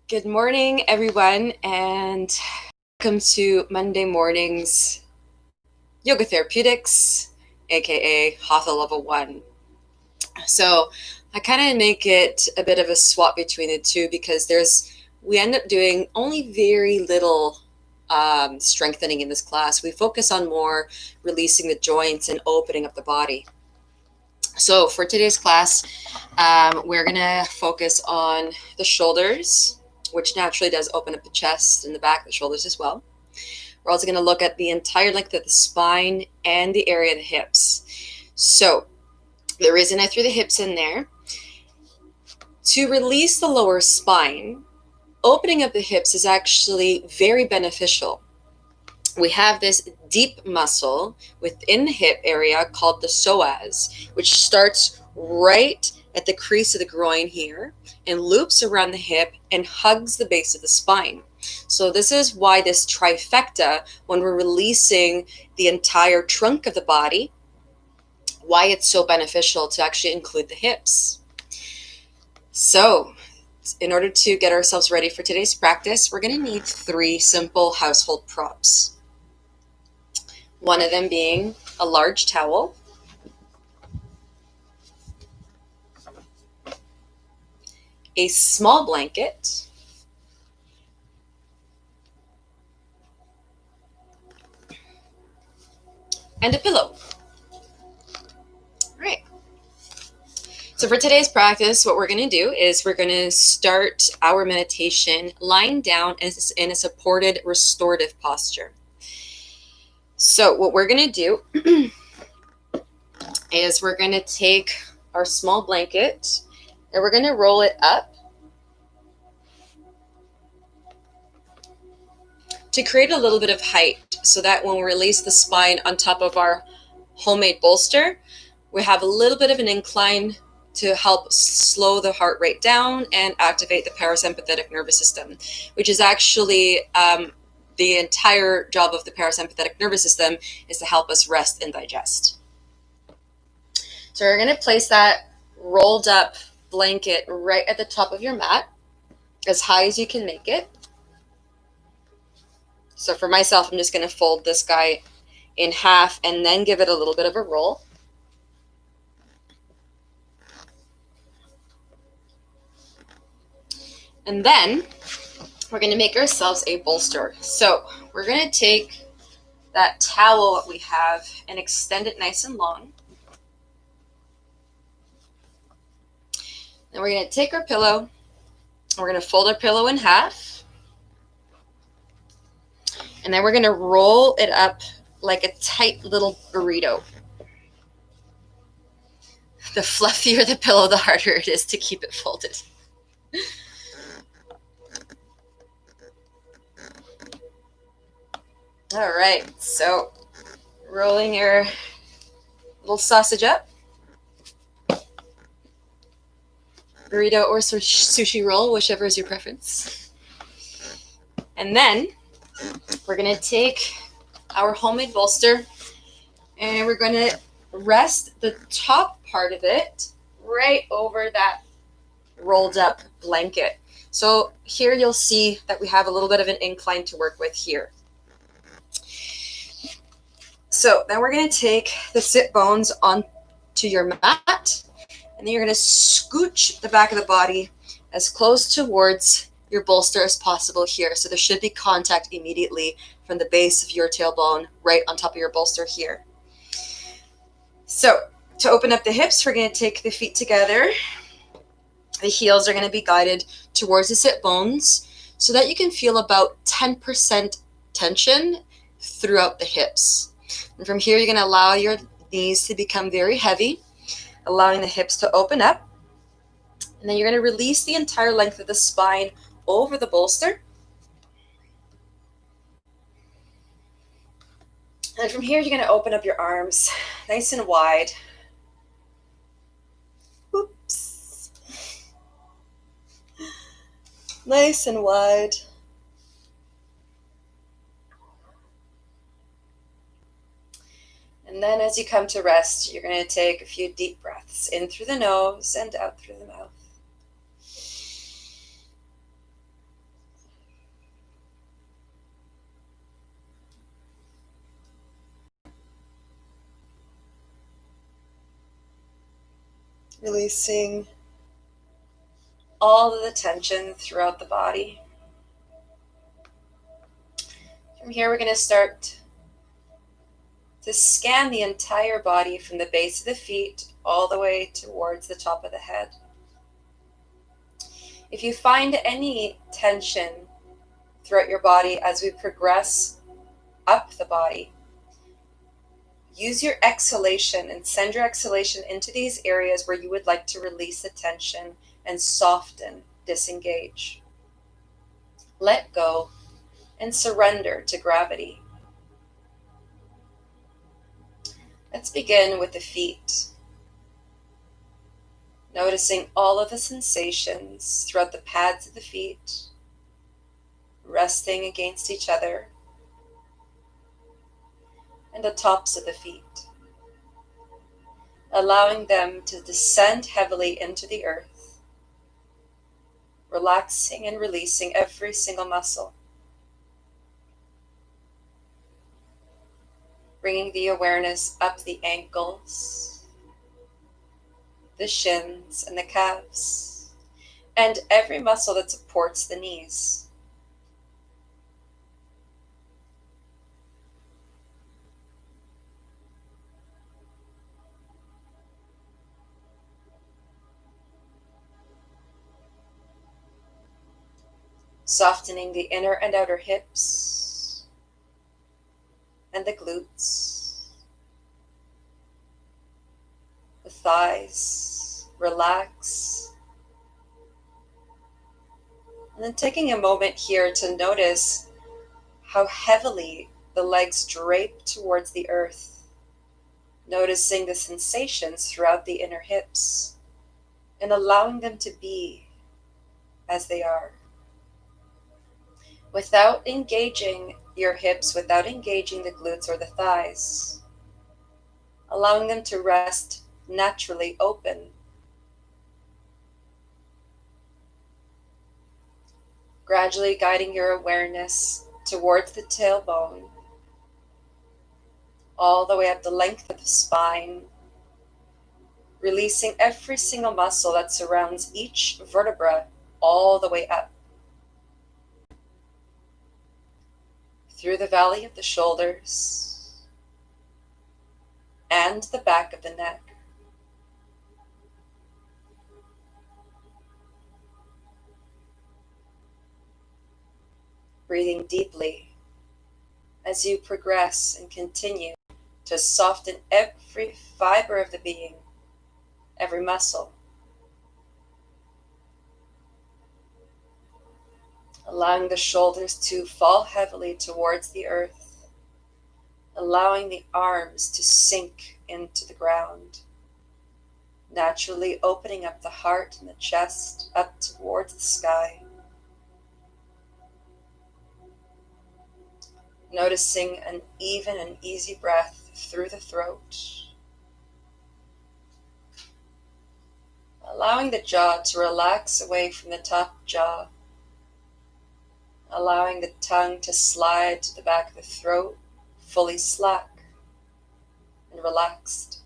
Good morning, everyone, and welcome to Monday morning's Yoga Therapeutics, aka Hatha Level 1. So I kind of make it a bit of a swap between the two because we end up doing only very little strengthening in this class. We focus on more releasing the joints and opening up the body. So for today's class, we're going to focus on the shoulders, which naturally does open up the chest and the back of the shoulders as well. We're also going to look at the entire length of the spine and the area of the hips. So the reason I threw the hips in there, to release the lower spine, opening up the hips is actually very beneficial. We have this deep muscle within the hip area called the psoas, which starts right at the crease of the groin here and loops around the hip and hugs the base of the spine. So this is why this trifecta, when we're releasing the entire trunk of the body, why it's so beneficial to actually include the hips. So in order to get ourselves ready for today's practice, we're going to need 3 simple household props. One of them being a large towel, a small blanket, and a pillow. All right. So for today's practice, what we're going to do is we're going to start our meditation lying down in a supported restorative posture. So what we're going to do is we're going to take our small blanket and we're going to roll it up to create a little bit of height so that when we release the spine on top of our homemade bolster, we have a little bit of an incline to help slow the heart rate down and activate the parasympathetic nervous system, which is actually the entire job of the parasympathetic nervous system is to help us rest and digest. So we're going to place that rolled up blanket right at the top of your mat, as high as you can make it. So for myself, I'm just going to fold this guy in half and then give it a little bit of a roll. And then we're going to make ourselves a bolster. So we're going to take that towel that we have and extend it nice and long. Then we're going to take our pillow. We're going to fold our pillow in half. And then we're going to roll it up like a tight little burrito. The fluffier the pillow, the harder it is to keep it folded. All right, so rolling your little sausage up. Burrito or sushi roll, whichever is your preference. And then we're going to take our homemade bolster and we're going to rest the top part of it right over that rolled up blanket. So here you'll see that we have a little bit of an incline to work with here. So then we're going to take the sit bones onto your mat, and then you're going to scooch the back of the body as close towards your bolster as possible here. So there should be contact immediately from the base of your tailbone right on top of your bolster here. So to open up the hips, we're going to take the feet together. The heels are going to be guided towards the sit bones so that you can feel about 10% tension throughout the hips. And from here, you're going to allow your knees to become very heavy, allowing the hips to open up. And then you're going to release the entire length of the spine over the bolster. And from here, you're going to open up your arms nice and wide. Oops. Nice and wide. And then as you come to rest, you're going to take a few deep breaths in through the nose and out through the mouth. Releasing all of the tension throughout the body. From here, we're going to start to scan the entire body from the base of the feet all the way towards the top of the head. If you find any tension throughout your body as we progress up the body, use your exhalation and send your exhalation into these areas where you would like to release the tension and soften, disengage. Let go and surrender to gravity. Let's begin with the feet. Noticing all of the sensations throughout the pads of the feet, resting against each other, and the tops of the feet, allowing them to descend heavily into the earth, relaxing and releasing every single muscle, bringing the awareness up the ankles, the shins and the calves, and every muscle that supports the knees. Softening the inner and outer hips and the glutes, the thighs, relax. And then taking a moment here to notice how heavily the legs drape towards the earth, noticing the sensations throughout the inner hips and allowing them to be as they are. Without engaging your hips, without engaging the glutes or the thighs, allowing them to rest naturally open. Gradually guiding your awareness towards the tailbone, all the way up the length of the spine, releasing every single muscle that surrounds each vertebra all the way up. Through the valley of the shoulders and the back of the neck. Breathing deeply as you progress and continue to soften every fiber of the being, every muscle. Allowing the shoulders to fall heavily towards the earth, allowing the arms to sink into the ground, naturally opening up the heart and the chest up towards the sky. Noticing an even and easy breath through the throat. Allowing the jaw to relax away from the top jaw. Allowing the tongue to slide to the back of the throat, fully slack and relaxed.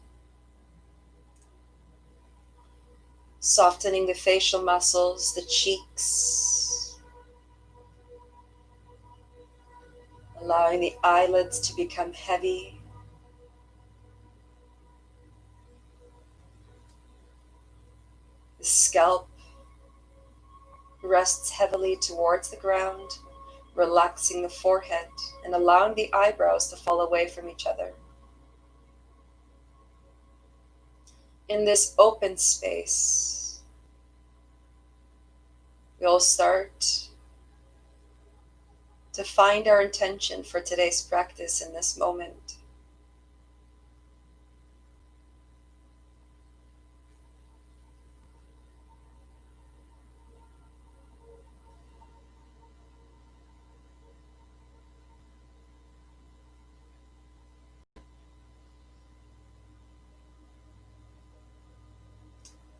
Softening the facial muscles, the cheeks. Allowing the eyelids to become heavy. The scalp rests heavily towards the ground, relaxing the forehead and allowing the eyebrows to fall away from each other. In this open space, we'll start to find our intention for today's practice in this moment.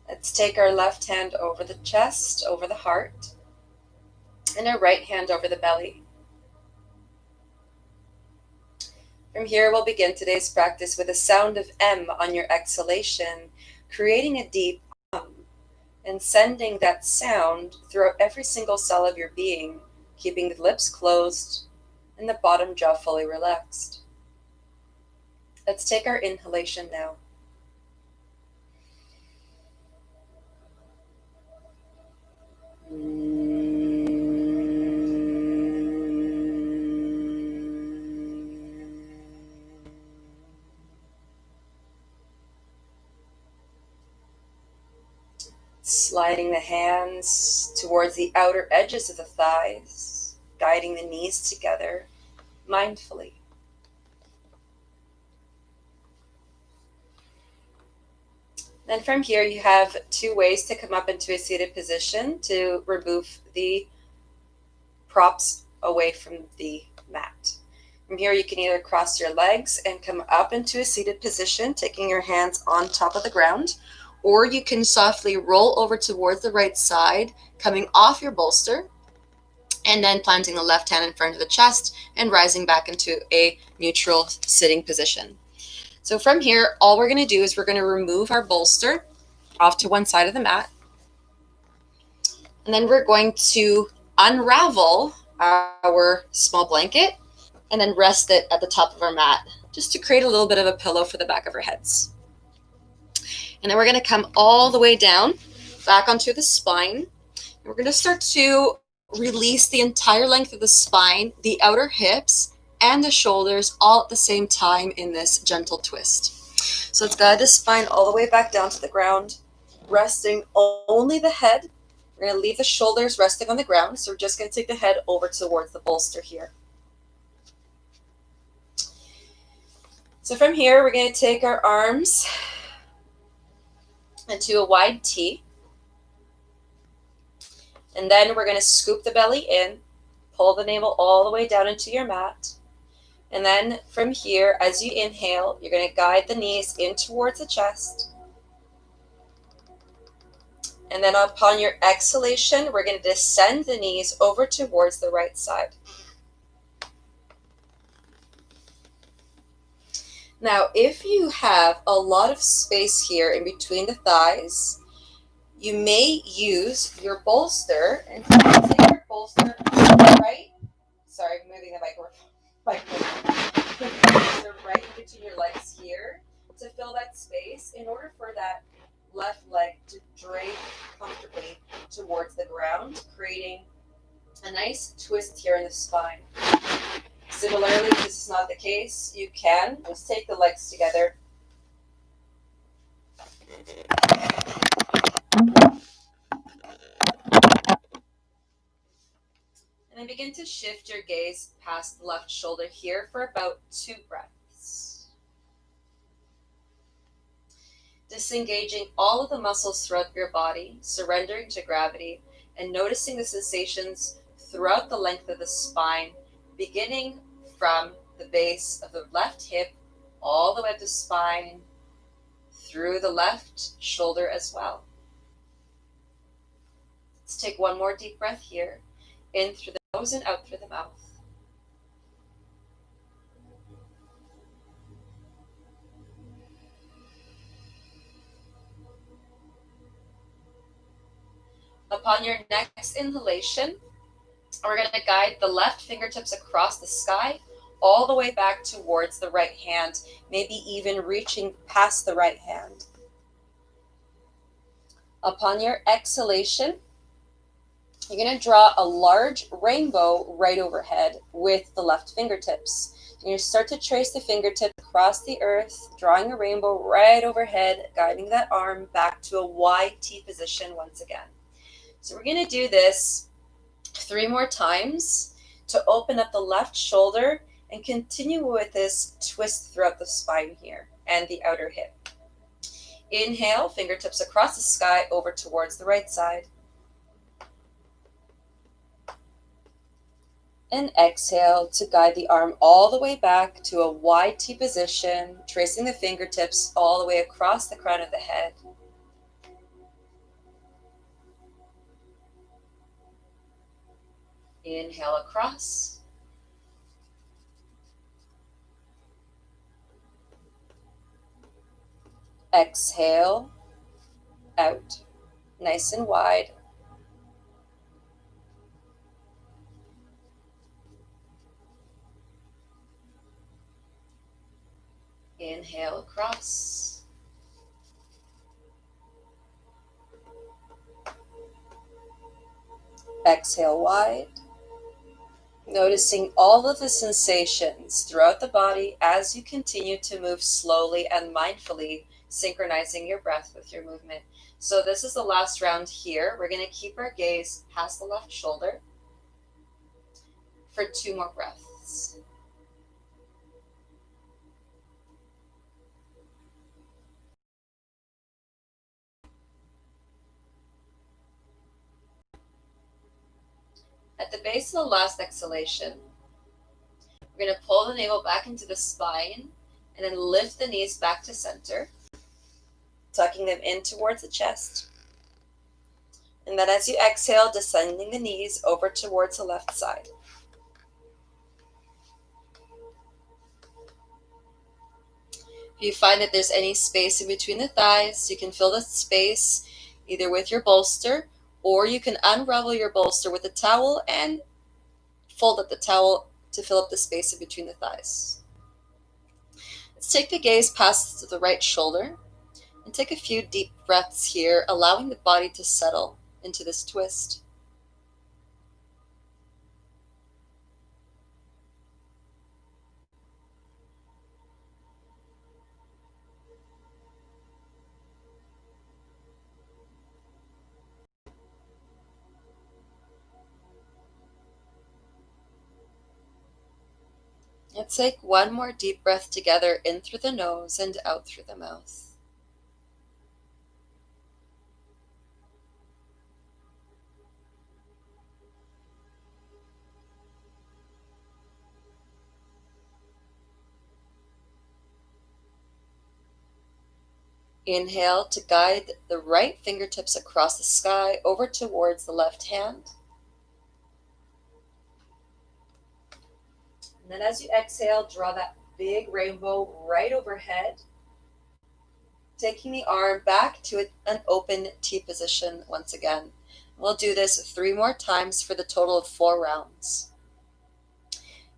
Let's take our left hand over the chest, over the heart, and our right hand over the belly. From here, we'll begin today's practice with a sound of M on your exhalation, creating a deep and sending that sound throughout every single cell of your being, keeping the lips closed and the bottom jaw fully relaxed. Let's take our inhalation now. Sliding the hands towards the outer edges of the thighs, guiding the knees together mindfully. Then from here, you have two ways to come up into a seated position to remove the props away from the mat. From here, you can either cross your legs and come up into a seated position, taking your hands on top of the ground, or you can softly roll over towards the right side, coming off your bolster, and then planting the left hand in front of the chest and rising back into a neutral sitting position. So from here, all we're going to do is we're going to remove our bolster off to one side of the mat. And then we're going to unravel our small blanket and then rest it at the top of our mat, just to create a little bit of a pillow for the back of our heads. And then we're going to come all the way down, back onto the spine. And we're going to start to release the entire length of the spine, the outer hips, and the shoulders all at the same time in this gentle twist. So let's guide the spine all the way back down to the ground, resting only the head. We're going to leave the shoulders resting on the ground, so we're just going to take the head over towards the bolster here. So from here, we're going to take our arms into a wide T. And then we're going to scoop the belly in, pull the navel all the way down into your mat. And then from here, as you inhale, you're going to guide the knees in towards the chest. And then upon your exhalation, we're going to descend the knees over towards the right side. Now, if you have a lot of space here in between the thighs, you may use your bolster and take your bolster right. Sorry, I'm moving the mic right in between your legs here to fill that space in order for that left leg to drape comfortably towards the ground, creating a nice twist here in the spine. Similarly, if this is not the case, you can just take the legs together. And then begin to shift your gaze past the left shoulder here for about 2 breaths. Disengaging all of the muscles throughout your body, surrendering to gravity, and noticing the sensations throughout the length of the spine, beginning from the base of the left hip all the way up the spine, through the left shoulder as well. Let's take one more deep breath here, in through the nose and out through the mouth. Upon your next inhalation, we're going to guide the left fingertips across the sky, all the way back towards the right hand, maybe even reaching past the right hand. Upon your exhalation, you're going to draw a large rainbow right overhead with the left fingertips. You're going to start to trace the fingertip across the earth, drawing a rainbow right overhead, guiding that arm back to a wide T position once again. So we're going to do this 3 more times to open up the left shoulder and continue with this twist throughout the spine here and the outer hip. Inhale, fingertips across the sky over towards the right side. And exhale to guide the arm all the way back to a wide T position, tracing the fingertips all the way across the crown of the head. Inhale across. Exhale out, nice and wide. Inhale across. Exhale wide. Noticing all of the sensations throughout the body as you continue to move slowly and mindfully, synchronizing your breath with your movement. So this is the last round here. We're going to keep our gaze past the left shoulder for 2 more breaths. At the base of the last exhalation, we're going to pull the navel back into the spine and then lift the knees back to center, tucking them in towards the chest. And then as you exhale, descending the knees over towards the left side. If you find that there's any space in between the thighs, you can fill the space either with your bolster, or you can unravel your bolster with a towel and fold up the towel to fill up the space in between the thighs. Let's take the gaze past the right shoulder and take a few deep breaths here, allowing the body to settle into this twist. Let's take one more deep breath together, in through the nose and out through the mouth. Inhale to guide the right fingertips across the sky over towards the left hand. And then as you exhale, draw that big rainbow right overhead, taking the arm back to an open T position once again. We'll do this 3 more times for the total of 4 rounds.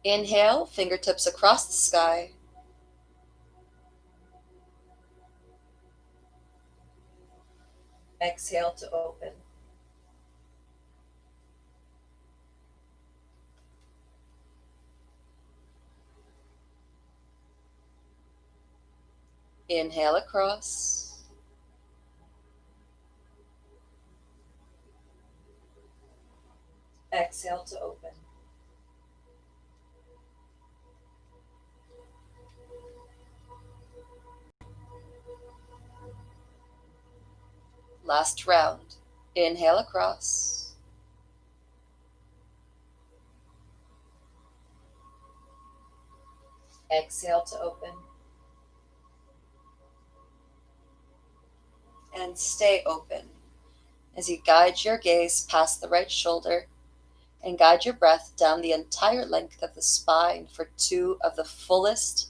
Inhale, fingertips across the sky. Exhale to open. Inhale across. Exhale to open. Last round. Inhale across. Exhale to open. And stay open as you guide your gaze past the right shoulder and guide your breath down the entire length of the spine for 2 of the fullest,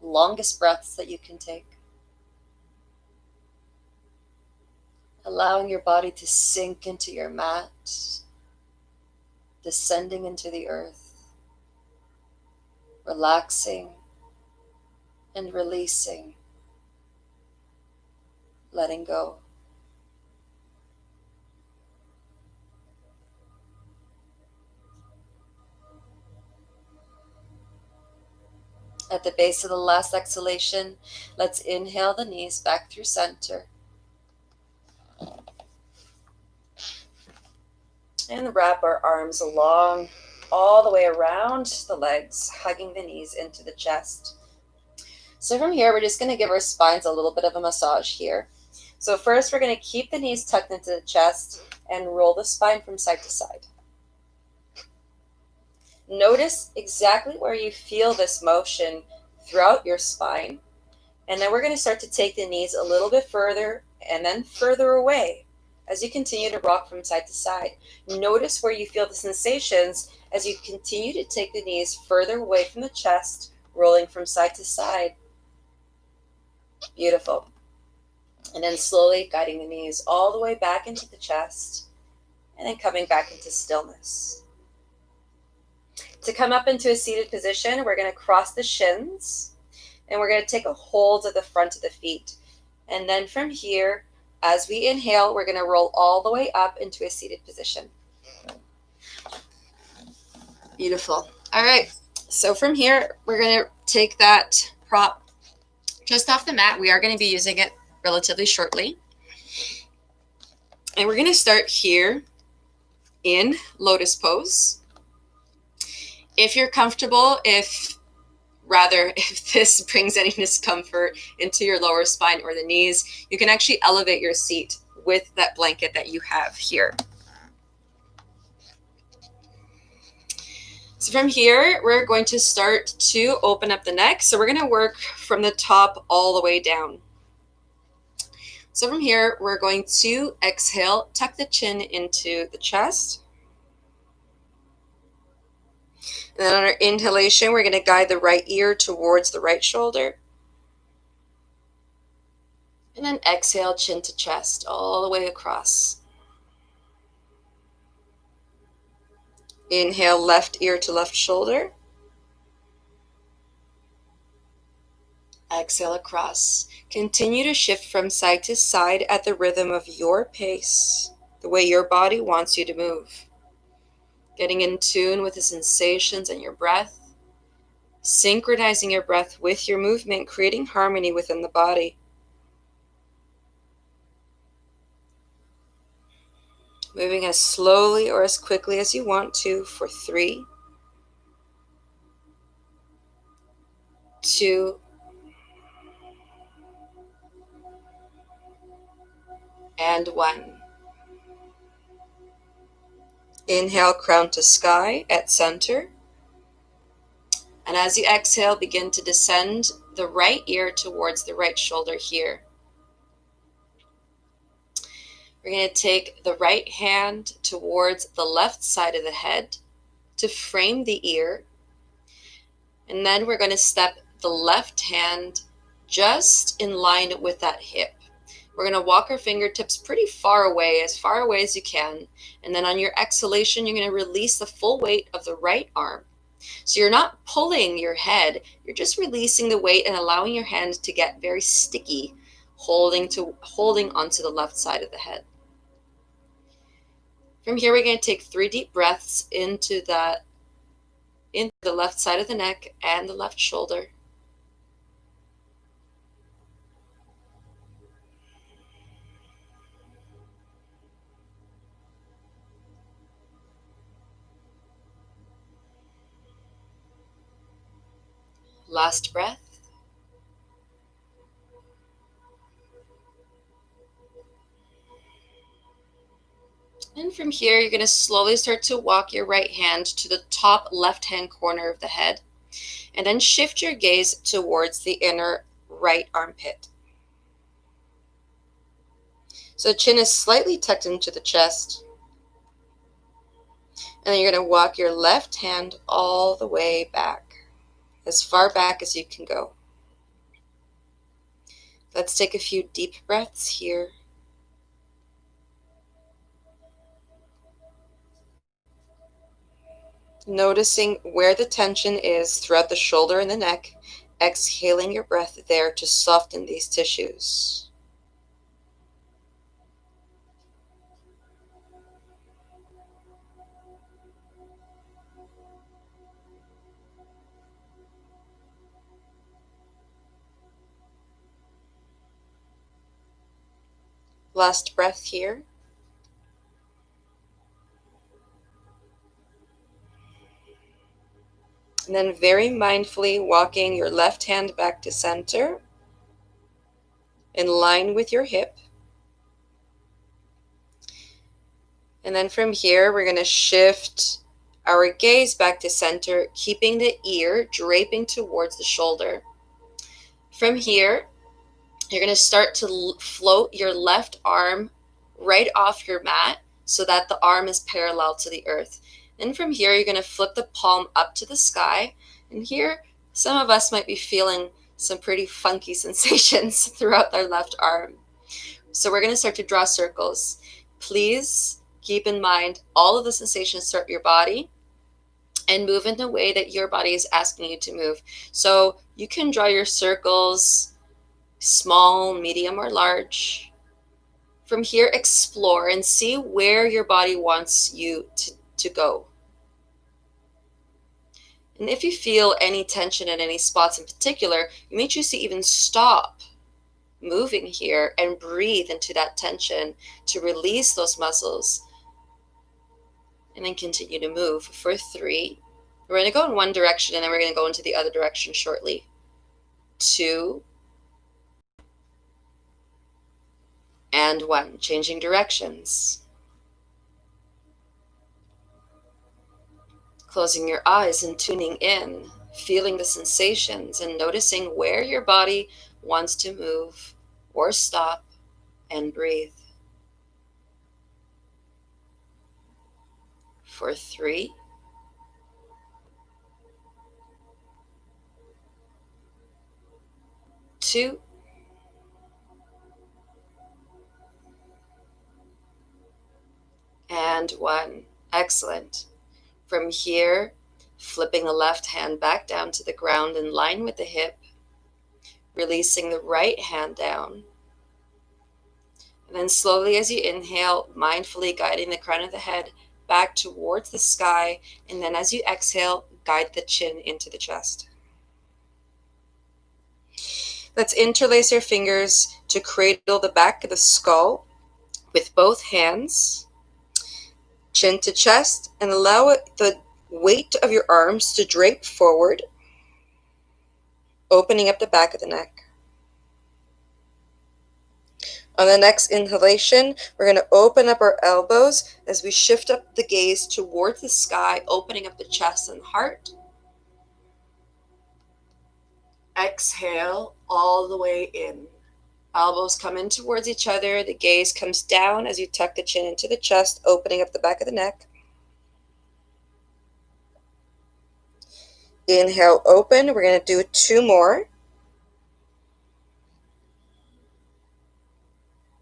longest breaths that you can take. Allowing your body to sink into your mat, descending into the earth, relaxing and releasing, letting go. At the base of the last exhalation, let's inhale the knees back through center. And wrap our arms along all the way around the legs, hugging the knees into the chest. So from here, we're just going to give our spines a little bit of a massage here. So first, we're going to keep the knees tucked into the chest and roll the spine from side to side. Notice exactly where you feel this motion throughout your spine. And then we're going to start to take the knees a little bit further and then further away as you continue to rock from side to side. Notice where you feel the sensations as you continue to take the knees further away from the chest, rolling from side to side. Beautiful. And then slowly guiding the knees all the way back into the chest, and then coming back into stillness. To come up into a seated position, we're going to cross the shins, and we're going to take a hold of the front of the feet. And then from here, as we inhale, we're going to roll all the way up into a seated position. Beautiful. All right. So from here, we're going to take that prop just off the mat. We are going to be using it relatively shortly. And we're going to start here in lotus pose. If you're comfortable, if this brings any discomfort into your lower spine or the knees, you can actually elevate your seat with that blanket that you have here. So from here, we're going to start to open up the neck. So we're going to work from the top all the way down. So from here, we're going to exhale, tuck the chin into the chest. And then on our inhalation, we're going to guide the right ear towards the right shoulder. And then exhale, chin to chest, all the way across. Inhale, left ear to left shoulder. Exhale across. Continue to shift from side to side at the rhythm of your pace, the way your body wants you to move. Getting in tune with the sensations and your breath, synchronizing your breath with your movement, creating harmony within the body. Moving as slowly or as quickly as you want to for 3, 2, and 1. Inhale, crown to sky at center. And as you exhale, begin to descend the right ear towards the right shoulder here. We're going to take the right hand towards the left side of the head to frame the ear. And then we're going to step the left hand just in line with that hip. We're going to walk our fingertips pretty far away as you can. And then on your exhalation, you're going to release the full weight of the right arm. So you're not pulling your head, you're just releasing the weight and allowing your hand to get very sticky, holding onto the left side of the head. From here, we're going to take 3 deep breaths into the left side of the neck and the left shoulder. Last breath. And from here, you're going to slowly start to walk your right hand to the top left-hand corner of the head, and then shift your gaze towards the inner right armpit. So the chin is slightly tucked into the chest. And then you're going to walk your left hand all the way back, as far back as you can go. Let's take a few deep breaths here. Noticing where the tension is throughout the shoulder and the neck, exhaling your breath there to soften these tissues. Last breath here. And then very mindfully walking your left hand back to center, in line with your hip. And then from here, we're going to shift our gaze back to center, keeping the ear draping towards the shoulder. From here, you're going to start to float your left arm right off your mat so that the arm is parallel to the earth. And from here, you're going to flip the palm up to the sky. And here, some of us might be feeling some pretty funky sensations throughout their left arm. So we're going to start to draw circles. Please keep in mind all of the sensations throughout your body and move in the way that your body is asking you to move. So you can draw your circles small, medium, or large. From here, explore and see where your body wants you to go. And if you feel any tension in any spots in particular, you may choose to even stop moving here and breathe into that tension to release those muscles, and then continue to move for 3. We're going to go in one direction and then we're going to go into the other direction shortly. 2 and 1, changing directions. Closing your eyes and tuning in, feeling the sensations and noticing where your body wants to move or stop, and breathe. For 3, 2, and 1. Excellent. From here, flipping the left hand back down to the ground in line with the hip, releasing the right hand down. And then slowly as you inhale, mindfully guiding the crown of the head back towards the sky. And then as you exhale, guide the chin into the chest. Let's interlace our fingers to cradle the back of the skull with both hands, chin to chest, and allow the weight of your arms to drape forward, opening up the back of the neck. On the next inhalation, we're going to open up our elbows as we shift up the gaze towards the sky, opening up the chest and heart. Exhale all the way in. Elbows come in towards each other. The gaze comes down as you tuck the chin into the chest, opening up the back of the neck. Inhale, open. We're going to do 2 more.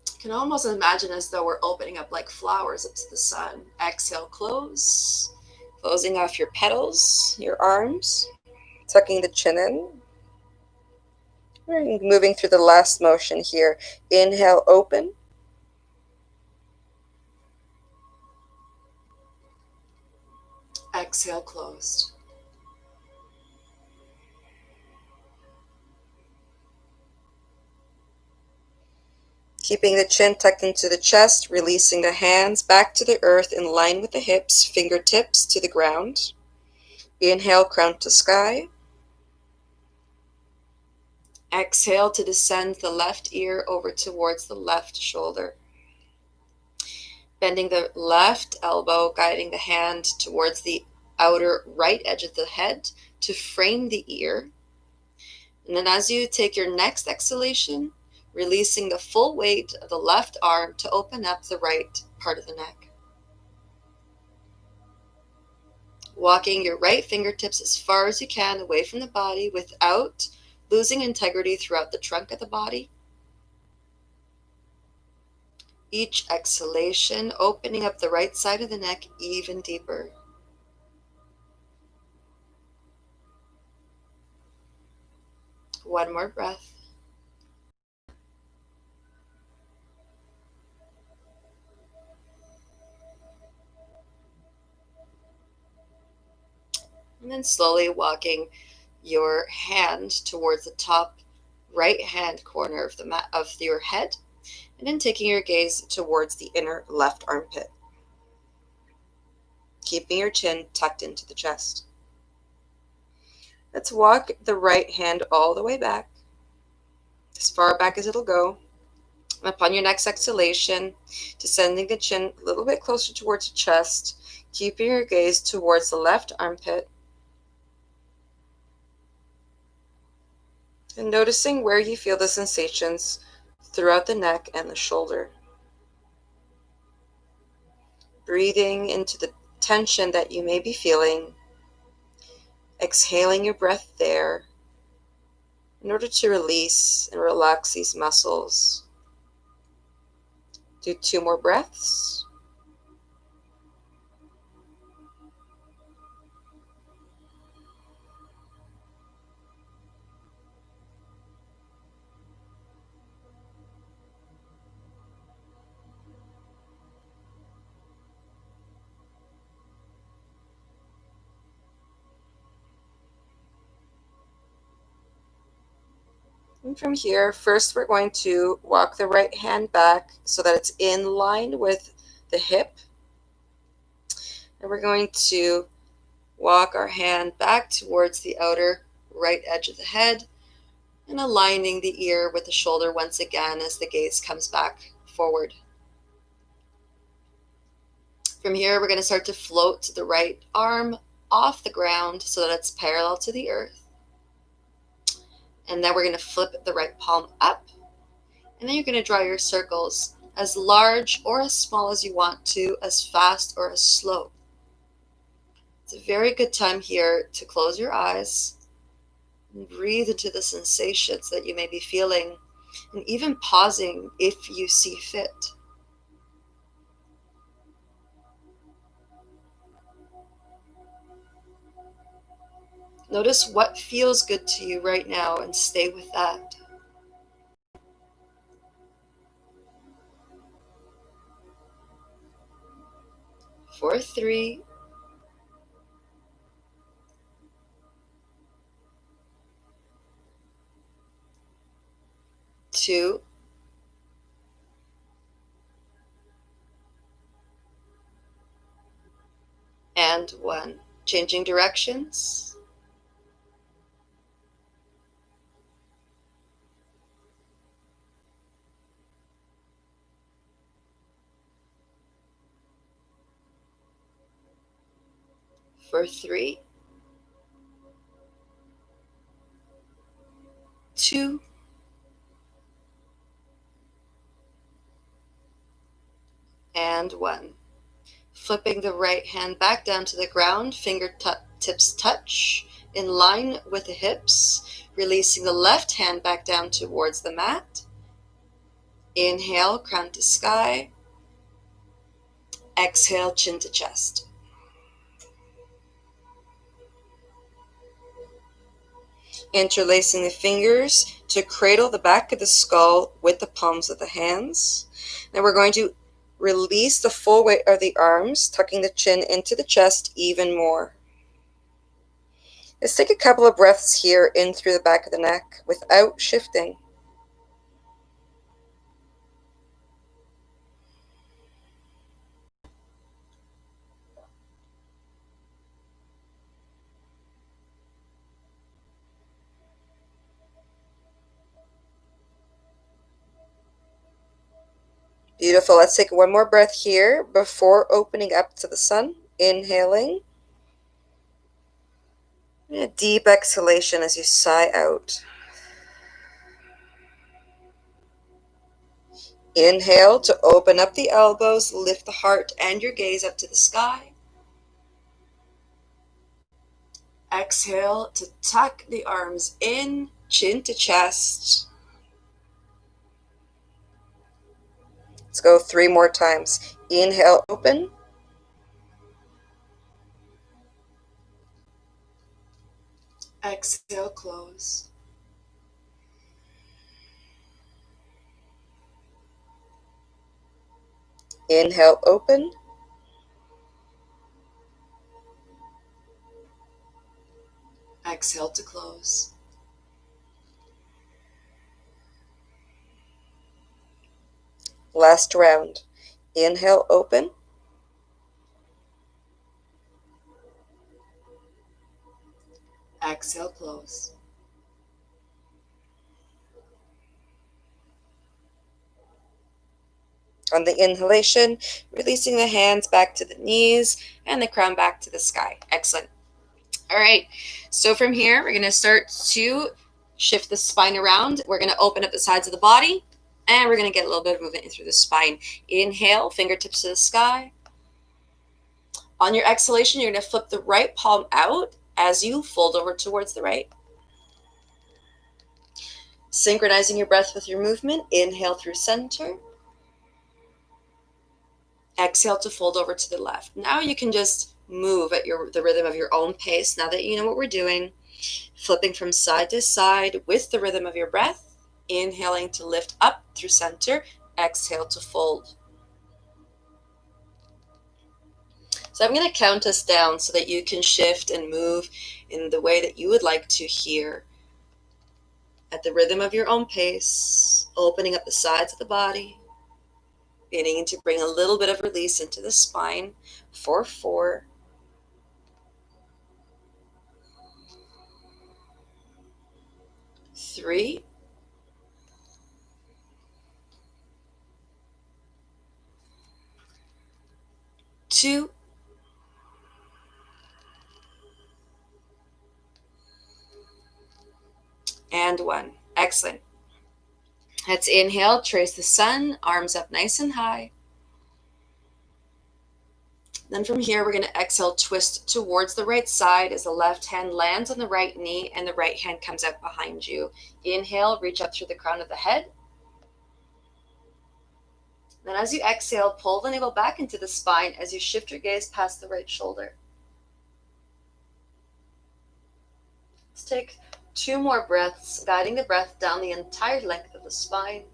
You can almost imagine as though we're opening up like flowers up to the sun. Exhale, close. Closing off your petals, your arms, tucking the chin in. We're moving through the last motion here. Inhale, open. Exhale, closed. Keeping the chin tucked into the chest, releasing the hands back to the earth in line with the hips, fingertips to the ground. Inhale, crown to sky. Exhale to descend the left ear over towards the left shoulder. Bending the left elbow, guiding the hand towards the outer right edge of the head to frame the ear. And then as you take your next exhalation, releasing the full weight of the left arm to open up the right part of the neck. Walking your right fingertips as far as you can away from the body without losing integrity throughout the trunk of the body. Each exhalation, opening up the right side of the neck even deeper. One more breath. And then slowly walking your hand towards the top right hand corner of your head, and then taking your gaze towards the inner left armpit. Keeping your chin tucked into the chest. Let's walk the right hand all the way back, as far back as it'll go. And upon your next exhalation, descending the chin a little bit closer towards the chest, keeping your gaze towards the left armpit, and noticing where you feel the sensations throughout the neck and the shoulder. Breathing into the tension that you may be feeling, exhaling your breath there in order to release and relax these muscles. Do 2 more breaths. And from here, first we're going to walk the right hand back so that it's in line with the hip. And we're going to walk our hand back towards the outer right edge of the head and aligning the ear with the shoulder once again as the gaze comes back forward. From here, we're going to start to float the right arm off the ground so that it's parallel to the earth. And then we're going to flip the right palm up. And then you're going to draw your circles as large or as small as you want to, as fast or as slow. It's a very good time here to close your eyes and breathe into the sensations that you may be feeling, and even pausing if you see fit. Notice what feels good to you right now and stay with that. For 3, 2, and 1. Changing directions. For 3, 2, and 1. Flipping the right hand back down to the ground, fingertips touch in line with the hips, releasing the left hand back down towards the mat. Inhale, crown to sky. Exhale, chin to chest. Interlacing the fingers to cradle the back of the skull with the palms of the hands. Now we're going to release the full weight of the arms, tucking the chin into the chest even more. Let's take a couple of breaths here in through the back of the neck without shifting. Beautiful. Let's take one more breath here before opening up to the sun. Inhaling. And a deep exhalation as you sigh out. Inhale to open up the elbows, lift the heart and your gaze up to the sky. Exhale to tuck the arms in, chin to chest. Let's go 3 more times. Inhale, open. Exhale, close. Inhale, open. Exhale to close. Last round. Inhale, open. Exhale, close. On the inhalation, releasing the hands back to the knees and the crown back to the sky. Excellent. All right, so from here, we're going to start to shift the spine around. We're going to open up the sides of the body, and we're going to get a little bit of movement through the spine. Inhale, fingertips to the sky. On your exhalation, you're going to flip the right palm out as you fold over towards the right. Synchronizing your breath with your movement. Inhale through center. Exhale to fold over to the left. Now you can just move at the rhythm of your own pace. Now that you know what we're doing, flipping from side to side with the rhythm of your breath, inhaling to lift up through center, exhale to fold. So I'm going to count us down so that you can shift and move in the way that you would like to here. At the rhythm of your own pace, opening up the sides of the body, beginning to bring a little bit of release into the spine for 4, 3, 2, and 1. Excellent. Let's inhale, trace the sun, arms up nice and high. Then from here, we're going to exhale, twist towards the right side as the left hand lands on the right knee and the right hand comes out behind you. Inhale, reach up through the crown of the head. Then as you exhale, pull the navel back into the spine as you shift your gaze past the right shoulder. Let's take 2 more breaths, guiding the breath down the entire length of the spine.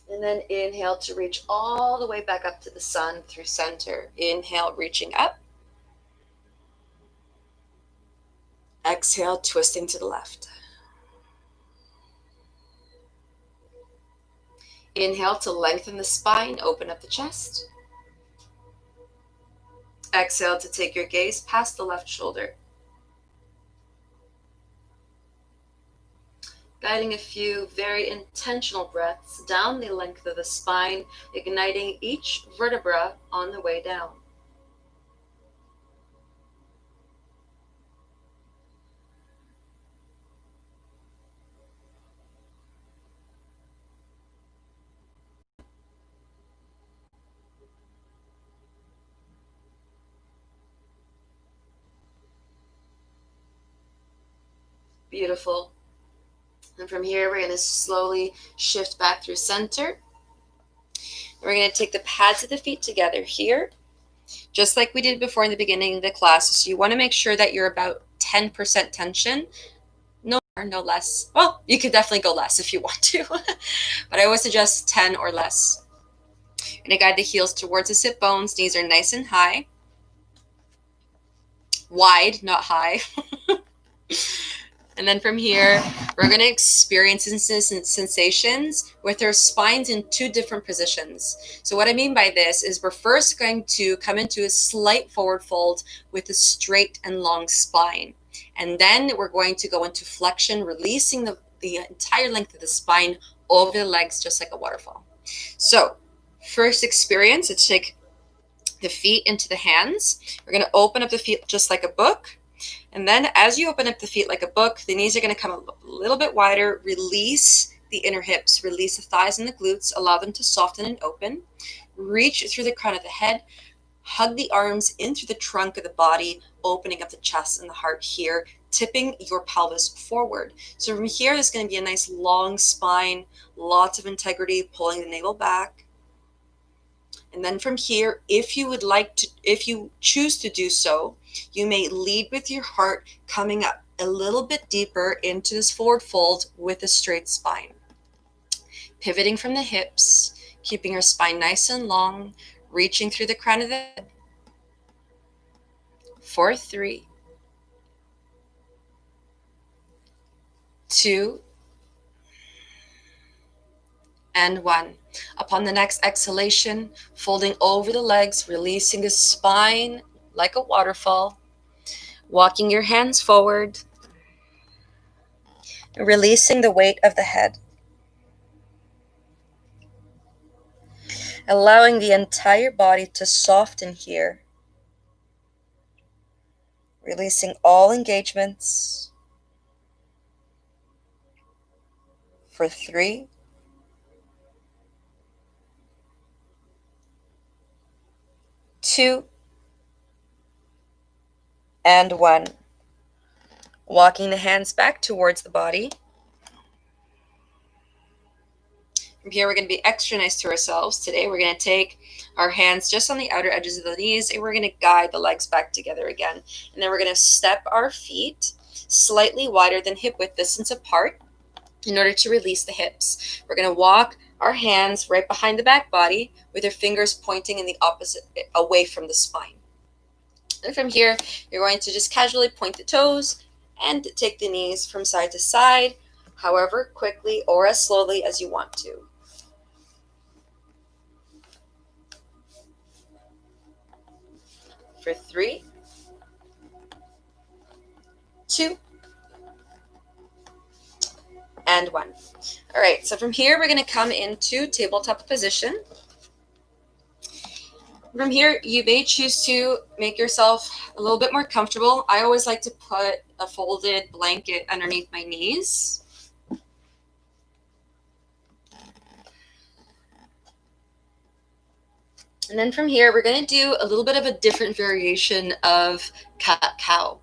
And then inhale to reach all the way back up to the sun through center. Inhale, reaching up. Exhale, twisting to the left. Inhale to lengthen the spine, open up the chest. Exhale to take your gaze past the left shoulder. Guiding a few very intentional breaths down the length of the spine, igniting each vertebra on the way down. Beautiful. And from here, we're going to slowly shift back through center. We're going to take the pads of the feet together here, just like we did before in the beginning of the class. So you want to make sure that you're about 10% tension, no more, no less. Well, you could definitely go less if you want to, but I always suggest 10 or less. You're going to guide the heels towards the sit bones. Knees are nice and high. Wide, not high. And then from here, we're going to experience sensations with our spines in 2 different positions. So what I mean by this is we're first going to come into a slight forward fold with a straight and long spine. And then we're going to go into flexion, releasing the entire length of the spine over the legs, just like a waterfall. So first experience, let's take the feet into the hands. We're going to open up the feet just like a book. And then as you open up the feet like a book, the knees are going to come a little bit wider. Release the inner hips, release the thighs and the glutes, allow them to soften and open. Reach through the crown of the head, hug the arms in through the trunk of the body, opening up the chest and the heart here, tipping your pelvis forward. So from here, there's going to be a nice long spine, lots of integrity, pulling the navel back. And then from here, if you choose to do so, you may lead with your heart coming up a little bit deeper into this forward fold with a straight spine. Pivoting from the hips, keeping your spine nice and long, reaching through the crown of the head. For 3, 2, and 1. Upon the next exhalation, folding over the legs, releasing the spine like a waterfall, walking your hands forward, releasing the weight of the head, allowing the entire body to soften here, releasing all engagements. For 3, 2, and 1. Walking the hands back towards the body. From here, we're going to be extra nice to ourselves. Today, we're going to take our hands just on the outer edges of the knees, and we're going to guide the legs back together again. And then we're going to step our feet slightly wider than hip width distance apart in order to release the hips. We're going to walk our hands right behind the back body with your fingers pointing in the opposite, away from the spine. And from here, you're going to just casually point the toes and take the knees from side to side, however quickly or as slowly as you want to. For 3, 2, and 1. All right, so from here, we're going to come into tabletop position. From here, you may choose to make yourself a little bit more comfortable. I always like to put a folded blanket underneath my knees. And then from here, we're going to do a little bit of a different variation of cat-cow.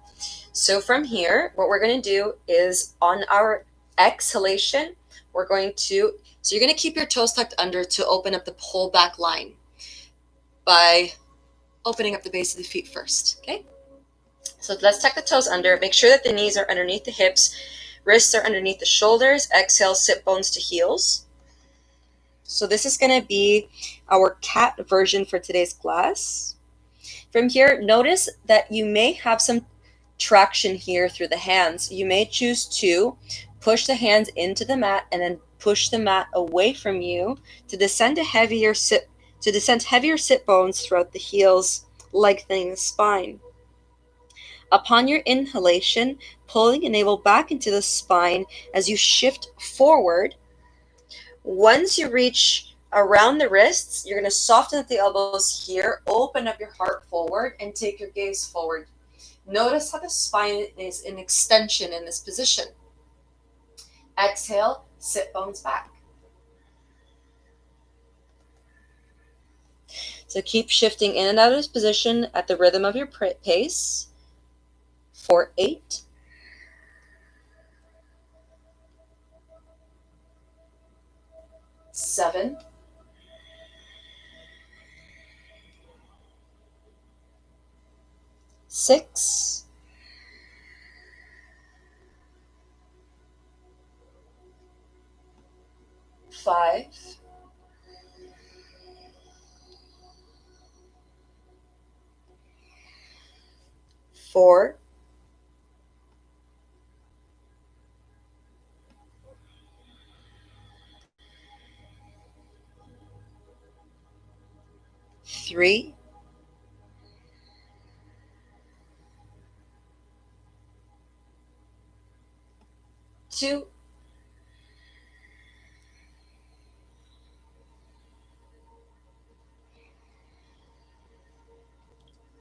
So from here, what we're going to do is on our exhalation, you're going to keep your toes tucked under to open up the pull back line by opening up the base of the feet first, okay? So let's tuck the toes under. Make sure that the knees are underneath the hips, wrists are underneath the shoulders. Exhale, sit bones to heels. So this is going to be our cat version for today's class. From here, notice that you may have some traction here through the hands. You may choose to push the hands into the mat and then push the mat away from you to descend heavier sit bones throughout the heels, lengthening the spine. Upon your inhalation, pulling the navel back into the spine as you shift forward. Once you reach around the wrists, you're going to soften at the elbows here, open up your heart forward, and take your gaze forward. Notice how the spine is in extension in this position. Exhale, sit bones back. So keep shifting in and out of this position at the rhythm of your pace. For 8, 7, 6, 5, 4, 3, 2,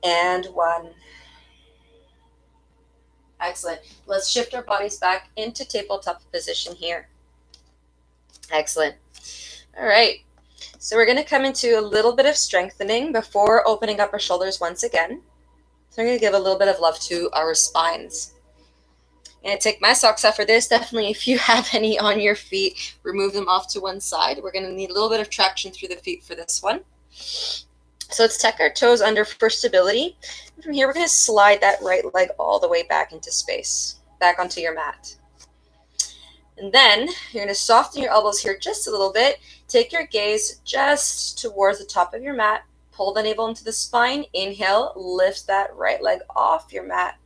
and 1. Excellent. Let's shift our bodies back into tabletop position here. Excellent. All right. So we're going to come into a little bit of strengthening before opening up our shoulders once again. So I'm going to give a little bit of love to our spines. I'm going to take my socks off for this. Definitely, if you have any on your feet, remove them off to one side. We're going to need a little bit of traction through the feet for this one. So let's tuck our toes under for stability. And from here, we're going to slide that right leg all the way back into space, back onto your mat. And then you're going to soften your elbows here just a little bit. Take your gaze just towards the top of your mat. Pull the navel into the spine. Inhale, lift that right leg off your mat.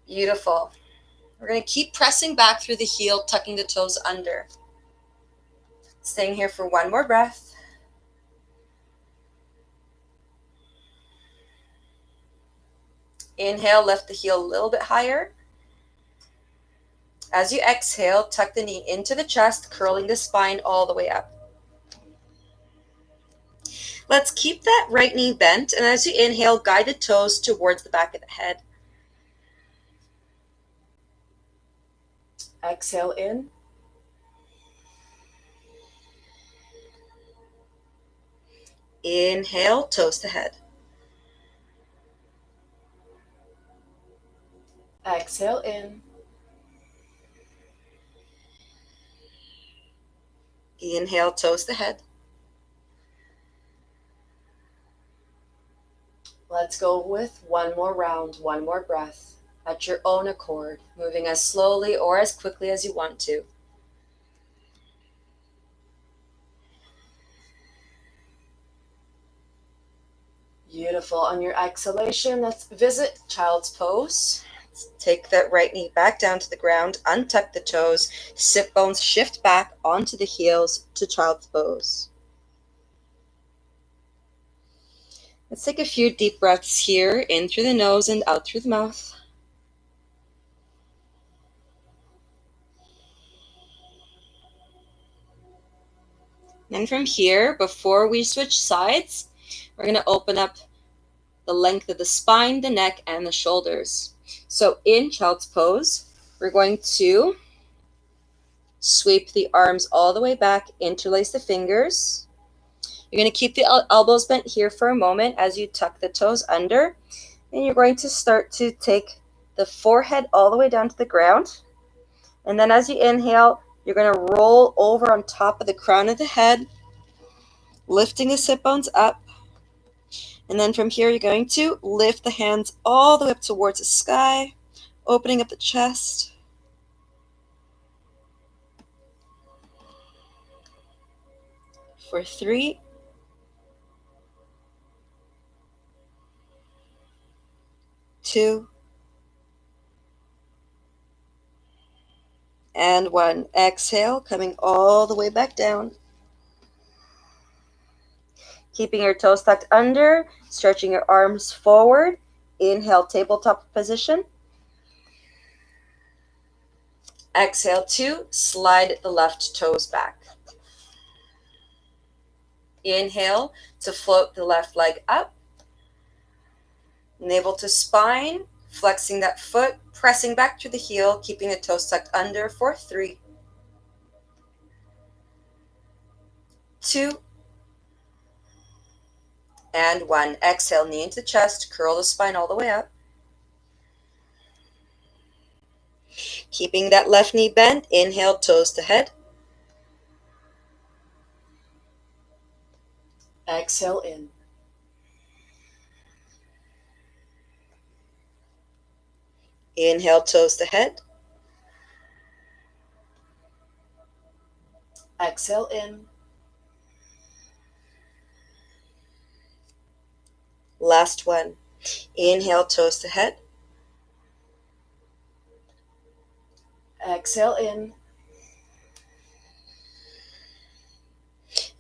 Beautiful. We're going to keep pressing back through the heel, tucking the toes under. Staying here for one more breath. Inhale, lift the heel a little bit higher. As you exhale, tuck the knee into the chest, curling the spine all the way up. Let's keep that right knee bent, and as you inhale, guide the toes towards the back of the head. Exhale in. Inhale, toes to head. Exhale in. Inhale, toes to head. Let's go with one more round, one more breath at your own accord, moving as slowly or as quickly as you want to. Beautiful. On your exhalation, let's visit child's pose. Take that right knee back down to the ground, untuck the toes, sit bones shift back onto the heels to child's pose. Let's take a few deep breaths here, in through the nose and out through the mouth. And from here, before we switch sides, we're going to open up the length of the spine, the neck, and the shoulders. So in child's pose, we're going to sweep the arms all the way back, interlace the fingers. You're going to keep the elbows bent here for a moment as you tuck the toes under. And you're going to start to take the forehead all the way down to the ground. And then as you inhale, you're going to roll over on top of the crown of the head, lifting the sit bones up. And then from here, you're going to lift the hands all the way up towards the sky, opening up the chest. For 3, 2, and 1. Exhale, coming all the way back down. Keeping your toes tucked under, stretching your arms forward. Inhale, tabletop position. Exhale, 2, slide the left toes back. Inhale to float the left leg up. Navel to spine, flexing that foot, pressing back through the heel, keeping the toes tucked under for 3, 2, and 1. Exhale, knee into chest, curl the spine all the way up. Keeping that left knee bent, inhale, toes to head. Exhale in. Inhale, toes to head. Exhale in. Last one. Inhale, toes to head. Exhale in.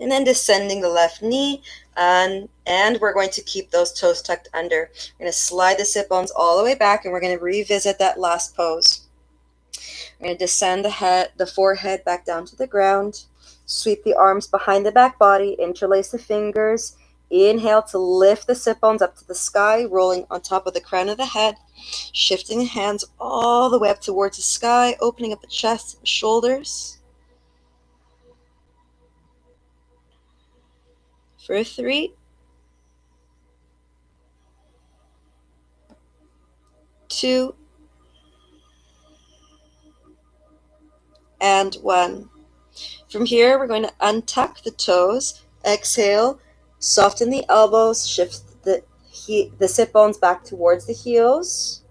And then descending the left knee, and we're going to keep those toes tucked under. We're going to slide the sit bones all the way back, and we're going to revisit that last pose. We're going to descend the forehead back down to the ground, sweep the arms behind the back body, interlace the fingers. Inhale to lift the sit bones up to the sky, rolling on top of the crown of the head, shifting the hands all the way up towards the sky, opening up the chest, the shoulders. For 3, 2, and 1. From here, we're going to untuck the toes. Exhale, soften the elbows, shift the sit bones back towards the heels.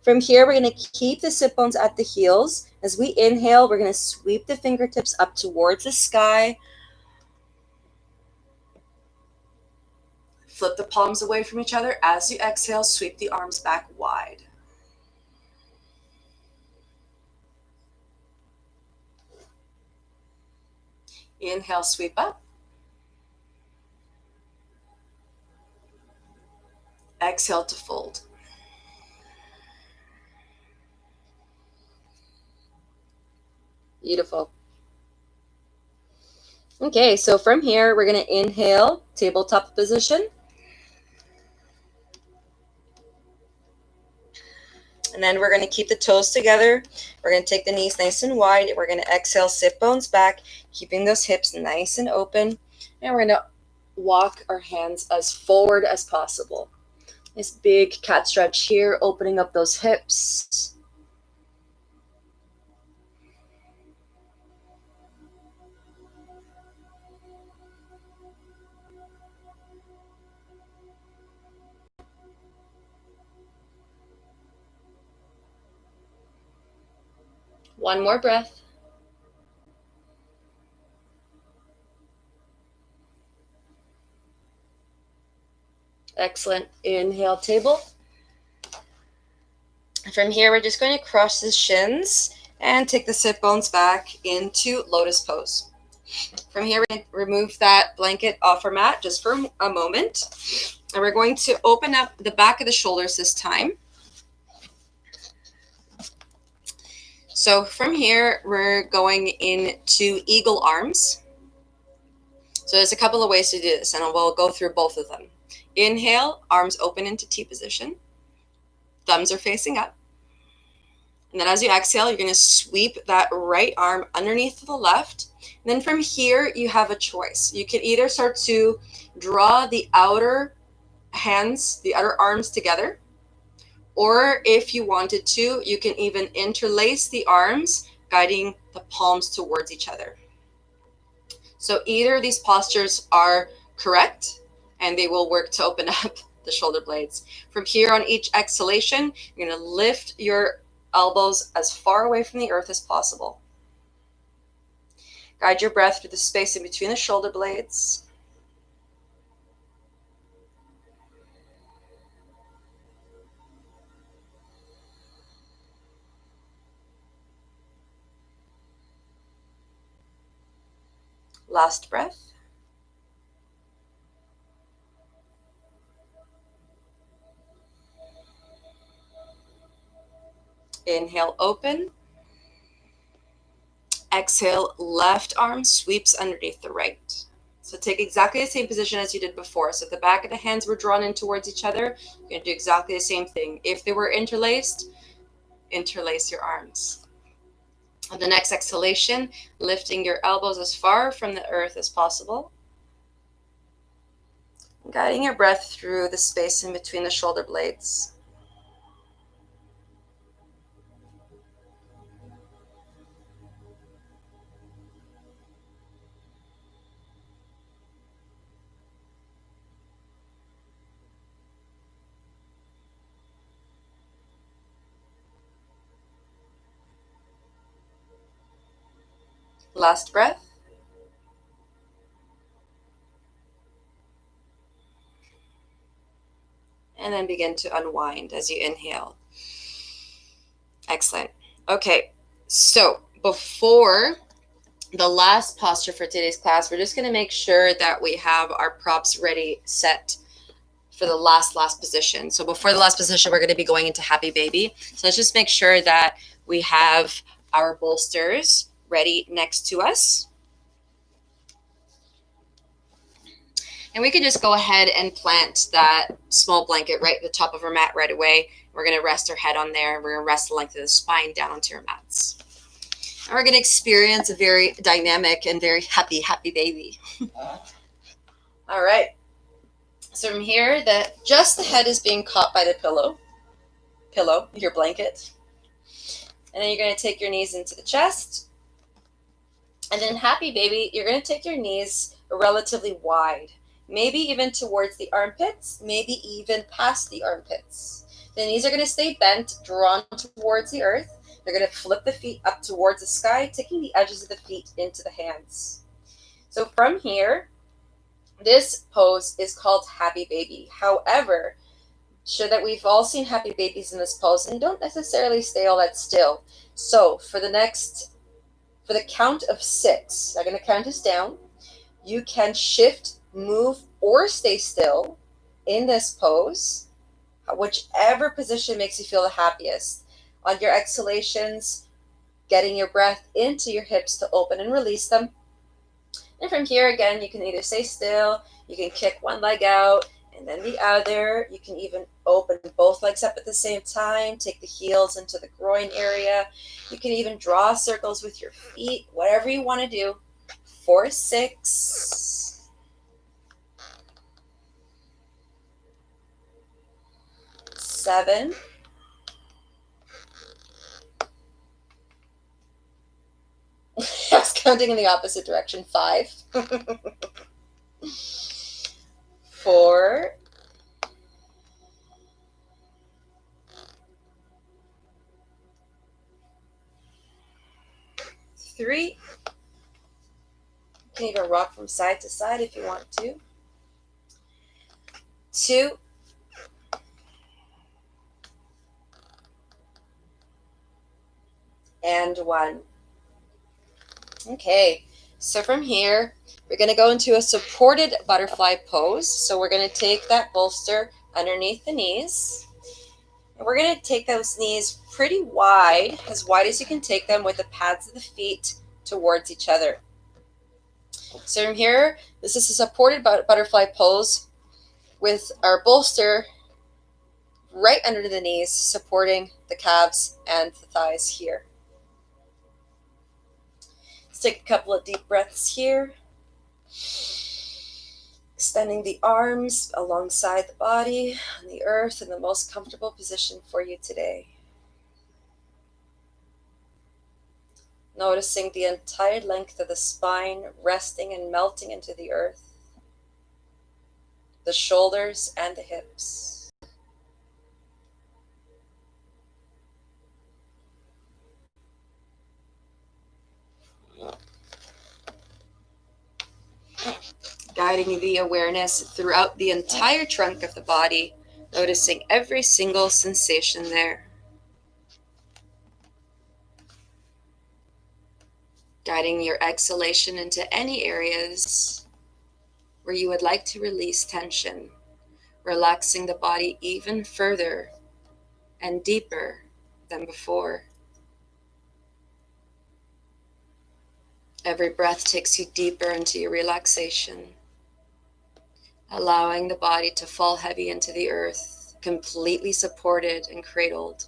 From here, we're going to keep the sit bones at the heels. As we inhale, we're going to sweep the fingertips up towards the sky. Flip the palms away from each other. As you exhale, sweep the arms back wide. Inhale, sweep up. Exhale to fold. Beautiful. Okay, so from here, we're going to inhale, tabletop position. And then we're going to keep the toes together. We're going to take the knees nice and wide. We're going to exhale, sit bones back, keeping those hips nice and open. And we're going to walk our hands as forward as possible. This big cat stretch here, opening up those hips. One more breath. Excellent. Inhale, table. From here, we're just going to cross the shins and take the sit bones back into lotus pose. From here, we're going to remove that blanket off our mat just for a moment. And we're going to open up the back of the shoulders this time. So from here, we're going into eagle arms. So there's a couple of ways to do this, and we'll go through both of them. Inhale, arms open into T position. Thumbs are facing up. And then as you exhale, you're going to sweep that right arm underneath the left. And then from here, you have a choice. You can either start to draw the outer hands, the outer arms together, or if you wanted to, you can even interlace the arms, guiding the palms towards each other. So either of these postures are correct, and they will work to open up the shoulder blades. From here, on each exhalation, you're going to lift your elbows as far away from the earth as possible. Guide your breath through the space in between the shoulder blades. Last breath. Inhale, open. Exhale, left arm sweeps underneath the right. So take exactly the same position as you did before. So if the back of the hands were drawn in towards each other, you're going to do exactly the same thing. If they were interlaced, interlace your arms. On the next exhalation, lifting your elbows as far from the earth as possible. Guiding your breath through the space in between the shoulder blades. Last breath. And then begin to unwind as you inhale. Excellent. Okay, so before the last posture for today's class, we're just going to make sure that we have our props ready, set for the last position. So before the last position, we're going to be going into happy baby. So let's just make sure that we have our bolsters ready next to us. And we can just go ahead and plant that small blanket right at the top of our mat right away. We're going to rest our head on there. We're going to rest the length of the spine down onto our mats. And we're going to experience a very dynamic and very happy baby. All right. So from here, just the head is being caught by the pillow, your blanket. And then you're going to take your knees into the chest. And then happy baby, you're going to take your knees relatively wide. Maybe even towards the armpits, maybe even past the armpits. The knees are going to stay bent, drawn towards the earth. They're going to flip the feet up towards the sky, taking the edges of the feet into the hands. So from here, this pose is called happy baby. However, sure that we've all seen happy babies in this pose and don't necessarily stay all that still. So for the count of 6, I'm going to count us down. You can shift, move, or stay still in this pose, whichever position makes you feel the happiest. On your exhalations, getting your breath into your hips to open and release them. And from here, again, you can either stay still, you can kick one leg out, and then the other. You can even open both legs up at the same time, take the heels into the groin area. You can even draw circles with your feet, whatever you want to do. For 6. 7. I was counting in the opposite direction. 5. 4. 3. You can even rock from side to side if you want to. 2. And 1. Okay, so from here, we're going to go into a supported butterfly pose. So we're going to take that bolster underneath the knees. And we're going to take those knees pretty wide as you can take them, with the pads of the feet towards each other. So from here, this is a supported butterfly pose with our bolster right under the knees, supporting the calves and the thighs here. Let's take a couple of deep breaths here. Extending the arms alongside the body on the earth in the most comfortable position for you today. Noticing the entire length of the spine resting and melting into the earth, the shoulders and the hips. Guiding the awareness throughout the entire trunk of the body, noticing every single sensation there. Guiding your exhalation into any areas where you would like to release tension, relaxing the body even further and deeper than before. Every breath takes you deeper into your relaxation, allowing the body to fall heavy into the earth, completely supported and cradled.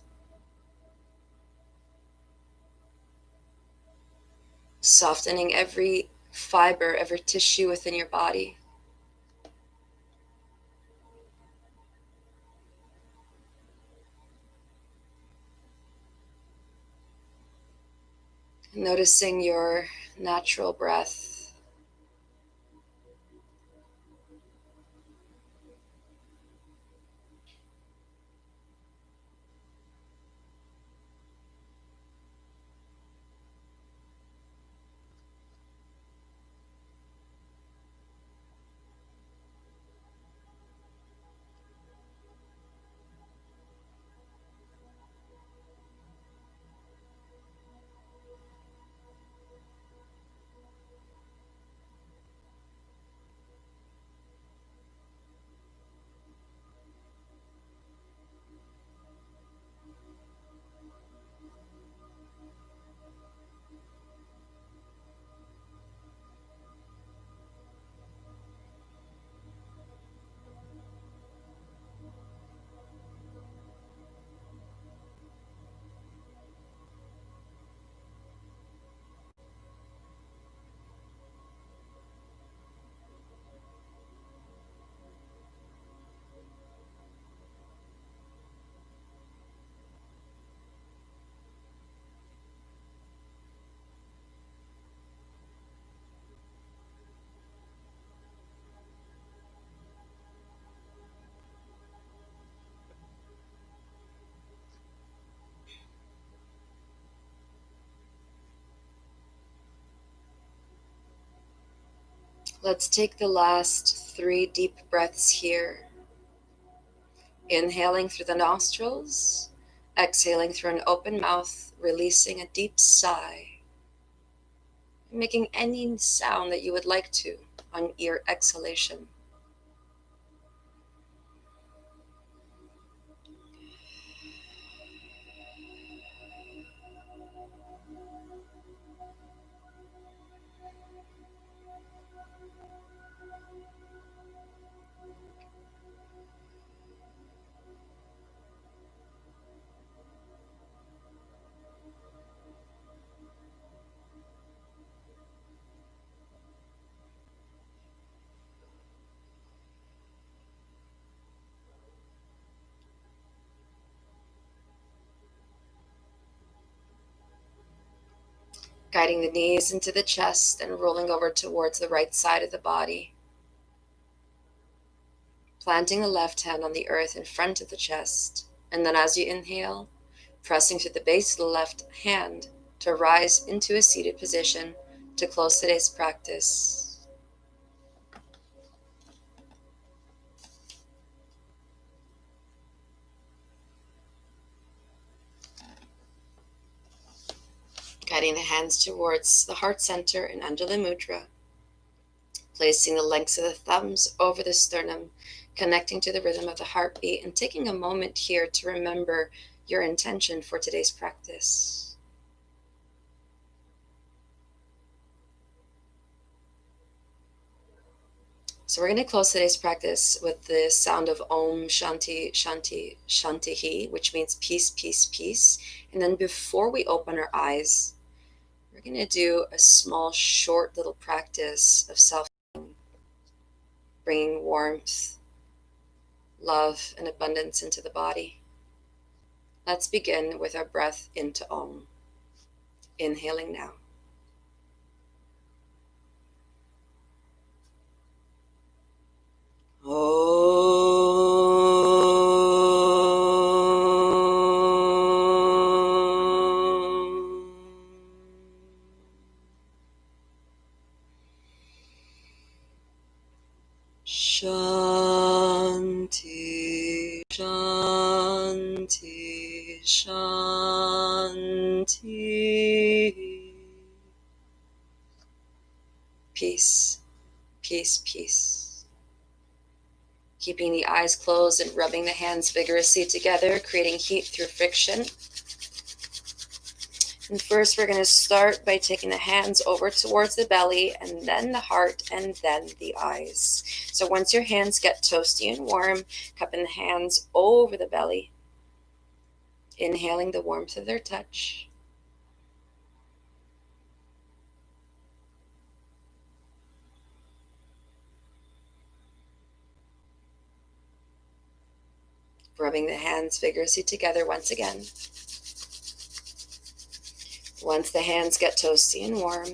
Softening every fiber, every tissue within your body. Noticing your natural breath. Let's take the last 3 deep breaths here. Inhaling through the nostrils, exhaling through an open mouth, releasing a deep sigh. Making any sound that you would like to on your exhalation. Guiding the knees into the chest and rolling over towards the right side of the body. Planting the left hand on the earth in front of the chest. And then as you inhale, pressing through the base of the left hand to rise into a seated position to close today's practice. Guiding the hands towards the heart center in Anjali Mudra. Placing the lengths of the thumbs over the sternum, connecting to the rhythm of the heartbeat, and taking a moment here to remember your intention for today's practice. So we're going to close today's practice with the sound of Om Shanti Shanti Shantihi, which means peace, peace, peace. And then before we open our eyes, we're going to do a small, short little practice of self-healing, bringing warmth, love, and abundance into the body. Let's begin with our breath into Om. Inhaling now. Shanti, Shanti, Shanti. Peace, peace, peace. Keeping the eyes closed and rubbing the hands vigorously together, creating heat through friction. And first we're going to start by taking the hands over towards the belly, and then the heart, and then the eyes. So once your hands get toasty and warm, cupping the hands over the belly, inhaling the warmth of their touch. Rubbing the hands vigorously together once again. Once the hands get toasty and warm,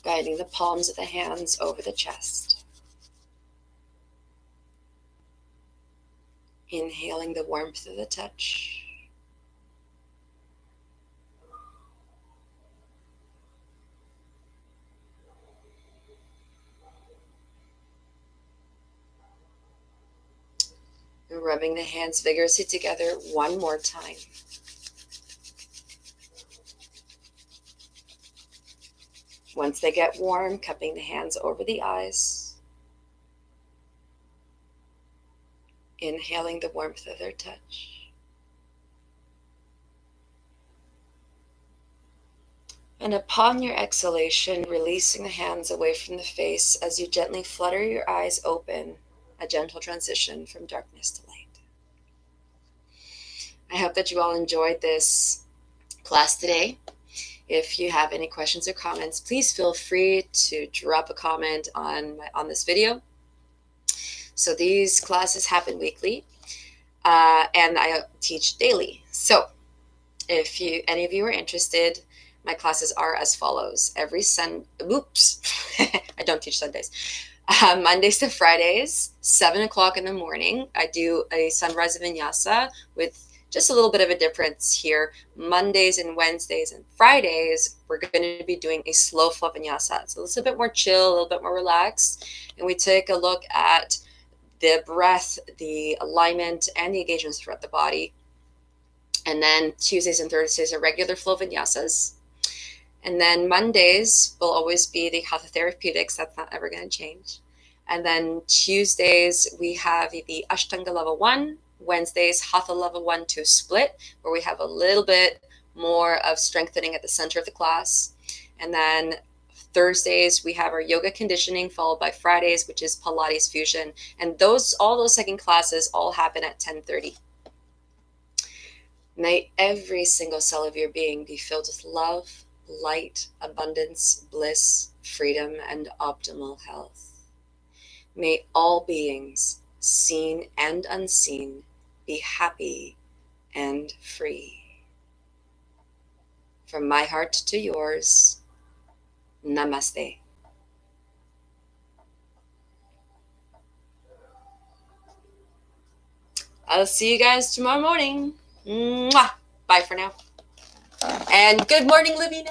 guiding the palms of the hands over the chest. Inhaling the warmth of the touch. And rubbing the hands vigorously together one more time. Once they get warm, cupping the hands over the eyes. Inhaling the warmth of their touch. And upon your exhalation, releasing the hands away from the face as you gently flutter your eyes open, a gentle transition from darkness to light. I hope that you all enjoyed this class today. If you have any questions or comments, please feel free to drop a comment on this video. So these classes happen weekly, and I teach daily. So if any of you are interested, my classes are as follows. I don't teach Sundays. Mondays to Fridays, 7 o'clock in the morning, I do a sunrise vinyasa with just a little bit of a difference here. Mondays and Wednesdays and Fridays, we're going to be doing a slow flow vinyasa. So it's a bit more chill, a little bit more relaxed. And we take a look at the breath, the alignment, and the engagements throughout the body. And then Tuesdays and Thursdays are regular flow vinyasas. And then Mondays will always be the Hatha Therapeutics. That's not ever going to change. And then Tuesdays, we have the Ashtanga level 1. Wednesdays, Hatha level 1 2 split, where we have a little bit more of strengthening at the center of the class. And then Thursdays, we have our yoga conditioning, followed by Fridays, which is Pilates fusion. And all those second classes all happen at 10:30. May every single cell of your being be filled with love, light, abundance, bliss, freedom, and optimal health. May all beings, seen and unseen, be happy and free. From my heart to yours, namaste. I'll see you guys tomorrow morning. Mwah! Bye for now. And good morning, Lavina.